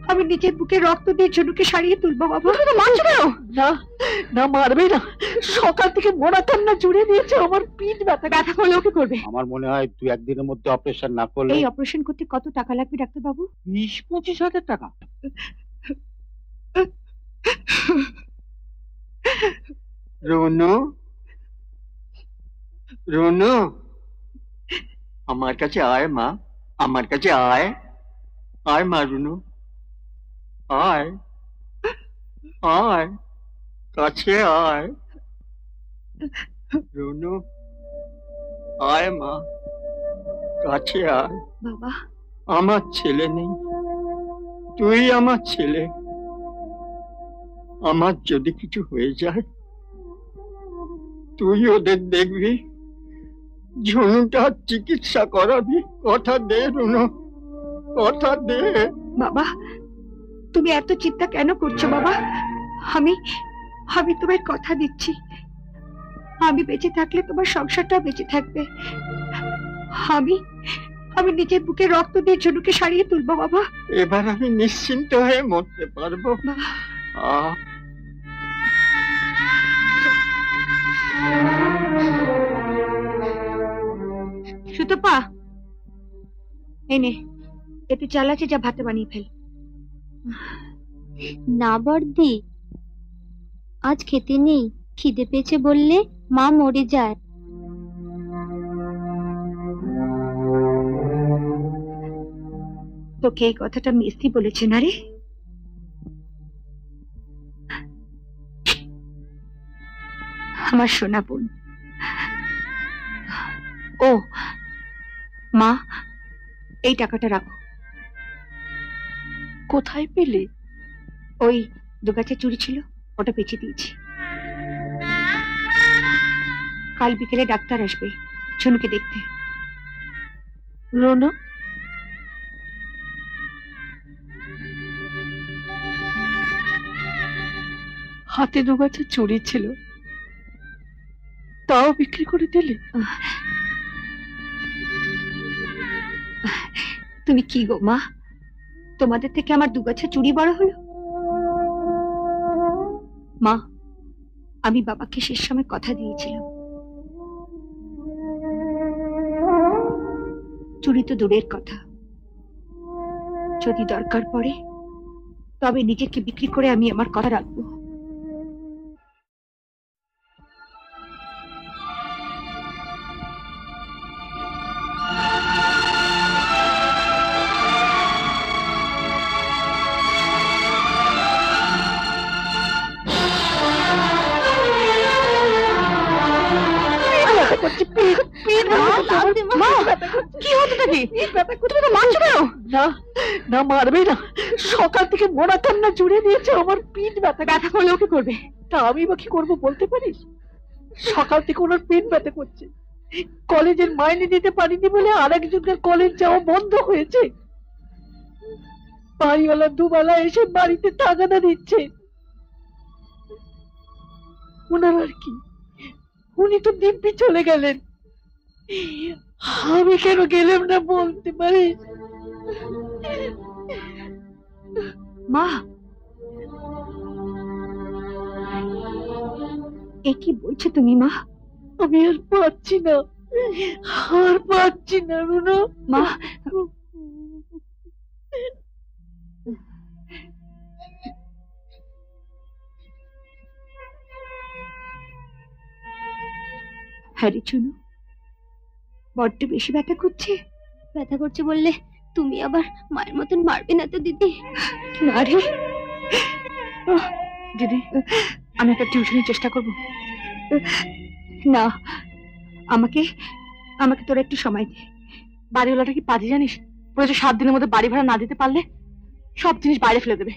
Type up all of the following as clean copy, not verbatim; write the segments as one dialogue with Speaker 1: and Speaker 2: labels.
Speaker 1: আমি নিজের বুকে রক্ত দিয়ে ঝুনুকে সারিয়ে তুলবো বাবা। মারছো কেন? না না, মারবে না। সকাল থেকে মোড়া কান্না জুড়ে দিয়েছে, আমার পিঠ ব্যথা। ব্যথা করলে ওকে করবে?
Speaker 2: আমার মনে হয় 2-1 দিনের মধ্যে অপারেশন না করলে।
Speaker 1: এই অপারেশন করতে কত টাকা লাগবে ডাক্তার বাবু?
Speaker 2: 20-25 হাজার টাকা।
Speaker 3: রুনু, রুনু, আমার কাছে আয় মা, আমার কাছে আয়। আয় মা রুনু, আয় আয়, কাছে আয়। রুনু, আয় মা, কাছে আয়।
Speaker 1: বাবা,
Speaker 3: আমার ছেলে নেই, তুই আমার ছেলে। আমার যদি কিছু হয়ে যায় তুই ওদের দেখবি, ঝুনুটার চিকিৎসা করাবি। কথা দে রুনু, কথা দে।
Speaker 1: বাবা তুমি এত চিন্তা কেন করছো বাবা? আমি আমি তোমায় কথা দিচ্ছি, আমি বেঁচে থাকলে তোমার সংসারটা বেঁচে থাকবে। আমি আমি নিজের বুকে রক্ত দিয়ে ঝুনুকে সারিয়ে তুলবো বাবা।
Speaker 3: এবার আমি নিশ্চিন্ত হয়ে মরতে পারবো।
Speaker 1: সুতপা, এনে একটু চাল আছে, যা ভাতে বানিয়ে ফেল।
Speaker 4: না বর্দি, আজ খেতে নেই, খিদে পেয়েছে বললে মা মরে যায়।
Speaker 1: তোকে এই কথাটা মিস্তি বলেছে না রে? আমার সোনা বোন। ও মা, এই টাকাটা রাখো। কোথায় পেলে? ওই দুগাছের চুড়ি ছিল, ওটা বেঁচে দিয়েছি। কাল বিকেলে ডাক্তার আসবে ঝুনুকে দেখতে। রোনো, হাতে দুগাছের চুড়ি ছিল, তাও বিক্রি করে দিলে? তুমি কি গো মা, তোমাদের থেকে আমার দুগাছা চুড়ি বড় হলো? মা, আমি বাবাকে শেষ সময় কথা দিয়েছিলাম, চুরি তো দূরের কথা, যদি দরকার পড়ে তবে নিজেকে বিক্রি করে আমি আমার কথা রাখবো। মারবে না, সকাল থেকে মোড়া কান্না জুড়ে দিয়েছে, আমার পিঠ ব্যথা। ব্যথা করলে ওকে করবে? তা আমি বা কি করবো বলতে পারিস? সকাল থেকে ওনার পিঠ ব্যথা করছে, কলেজের মাইনে দিতে পারিনি বলে আরেকজনের কলেজ যাওয়া বন্ধ হয়েছে। বাড়িওয়ালা দুবেলা এসে বাড়িতে তাগাদা দিচ্ছে। ওনার আর কি, উনি তো দিব্যি চলে গেলেন, আমি কেন গেলাম না বলতে পারিস? মা, এ কি বলছো তুমি মা? আমি আর পাচ্ছি না, আর পাচ্ছি না রুনা। মা, হ্যাঁ রে চুনু, বড্ড বেশি ব্যথা করছে।
Speaker 4: ব্যথা করছে বললে তুমি আবার মায়ের মতন মারবে না তো দিদি?
Speaker 1: না রে দিদি, আমি একটা টিউশনের চেষ্টা করব। না, আমাকে আমাকে তোরা একটু সময় দে। বাড়িওয়ালাটা কি পাজি জানিস? বলেছে 7 দিনের মধ্যে বাড়ি ভাড়া না দিতে পারলে সব জিনিস বাইরে ফেলে দেবে।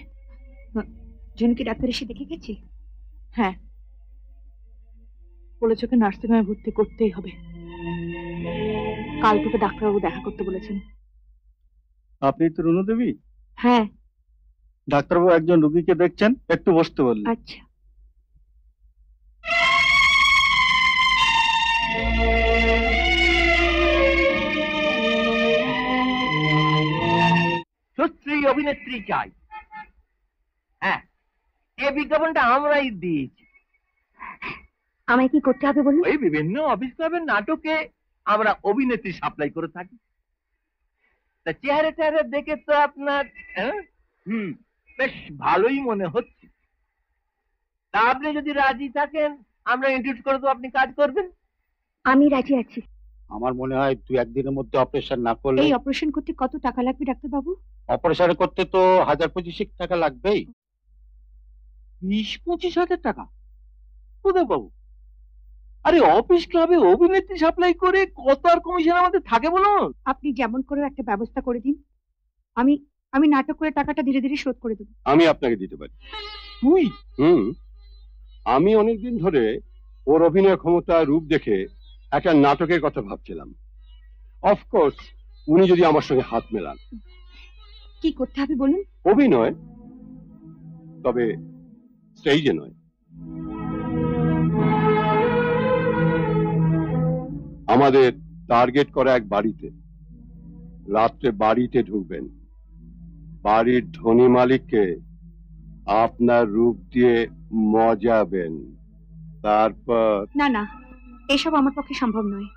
Speaker 1: ঝুনুকে ডাক্তার এসে দেখে গেছি? হ্যাঁ, বলেছে ওকে নার্সিং হোমে ভর্তি করতেই হবে। কাল তোকে ডাক্তারবাবু দেখা করতে বলেছেন।
Speaker 2: আপনি তো রুনু দেবী?
Speaker 1: হ্যাঁ।
Speaker 2: ডাক্তারবাবু একজন রোগীকে দেখছেন, একটু বসতে বললেন।
Speaker 1: আচ্ছা।
Speaker 5: সুশ্রী অভিনেত্রী চাই, হ্যাঁ, এই বিজ্ঞাপনটা আমরাই দিয়েছি।
Speaker 4: আমায় কি করতে হবে বলুন?
Speaker 5: ওই বিভিন্ন অফিস ক্লাবের নাটকে আমরা অভিনেত্রী সাপ্লাই করে থাকি। তা চেহারা টেহারা দেখে তো আপনার বেশ ভালোই মনে হচ্ছে। তা আপনি যদি রাজি থাকেন আমরা ইন্ট্রোডিউস করে দেবো, আপনি কাজ করবেন।
Speaker 4: আমি রাজি আছি।
Speaker 2: আমার মনে হয় 2-1 দিনের মধ্যে অপারেশন না করলে।
Speaker 1: এই অপারেশন করতে কত টাকা লাগবে ডাক্তারবাবু?
Speaker 2: অপারেশন করতে তো 1000-25 টাকা লাগবেই।
Speaker 5: 20-25 হাজার টাকা? কোথায় পাবো? আরে অফিস ক্লাবে অভিনেত্রী সাপ্লাই করে কত আর কমিশন আমাদের থাকে বলুন?
Speaker 1: আপনি যেমন করে একটা ব্যবস্থা করে দিন, আমি আমি নাটক করে টাকাটা ধীরে ধীরে শোধ করে দেবো।
Speaker 6: আমি আপনাকে দিতে পারি।
Speaker 5: তুই?
Speaker 6: আমি অনেকদিন ধরে ওর অভিনয় ক্ষমতা রূপ দেখে একটা নাটকের কথা ভাবছিলাম। অফকোর্স উনি যদি আমার সঙ্গে হাত মেলান।
Speaker 1: কি করতে হবে বলুন?
Speaker 6: অভিনয়, তবে স্টেজে নয়। আমাদের টার্গেট করা এক বাড়িতে রাত্রে বাড়িতে ঢুকবেন, বাড়ির ধনী মালিককে আপনার রূপ দিয়ে মজাবেন, তারপর
Speaker 1: না না, এসব আমার পক্ষে সম্ভব নয়।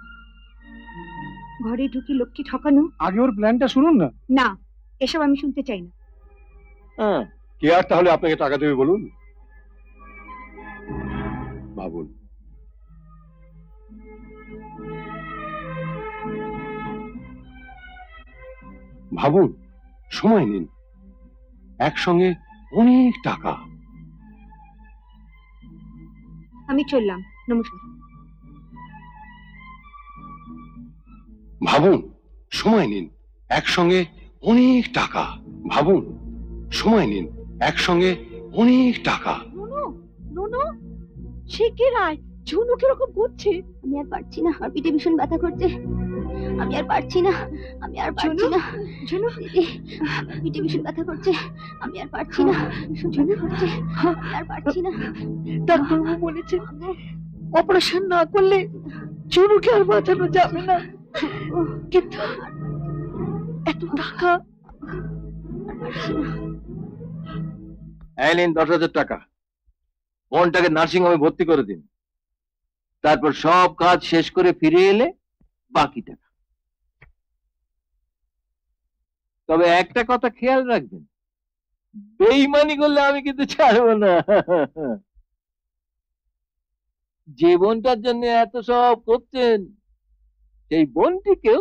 Speaker 1: ঘরে ঢুকি লক্ষ্মী ঠকানো,
Speaker 2: আগে ওর প্ল্যানটা শুনুন না।
Speaker 1: না, এসব আমি শুনতে চাই না।
Speaker 6: কে আর তাহলে আপনাকে টাকা দেবে বলুন? ভাবুন। ভাবুন, সময় নিন, একসঙ্গে অনেক টাকা।
Speaker 1: আমি চললাম, নমস্কার।
Speaker 6: ভাবুন, সময় নিন, একসঙ্গে অনেক টাকা। ভাবুন, সময় নিন, একসঙ্গে অনেক টাকা।
Speaker 1: নুনু, নুনু, সে কে রায়? ঝুনু কিরকম করছে?
Speaker 4: আমি আর পারছি না, আমার পিঠে ভীষণ ব্যথা করছে। আমি আর পারছি না, আমি আর পারছি না।
Speaker 1: ঝুনু,
Speaker 4: দিদি, আমার পিঠে ভীষণ ব্যথা করছে। আমি আর পারছি না, ভীষণ ব্যথা করছে। আমি আর পারছি না।
Speaker 1: ডাক্তারবাবু বলেছে অপারেশন না করলে ঝুনুকে আর বাঁচানো যাবে না, কিন্তু এত টাকা।
Speaker 4: আর পারছি না।
Speaker 5: এই নিন 10,000 টাকা। বোনটাকে নার্সিং হোমে ভর্তি করে দিন, তারপর সব কাজ শেষ করে ফিরে এলে বাকি টাকা। তবে একটা কথা খেয়াল রাখবেন, বেইমানি করলে আমি কিন্তু ছাড়বো না। যে বোনটার জন্য এত সব করছেন সেই বোনটিকেও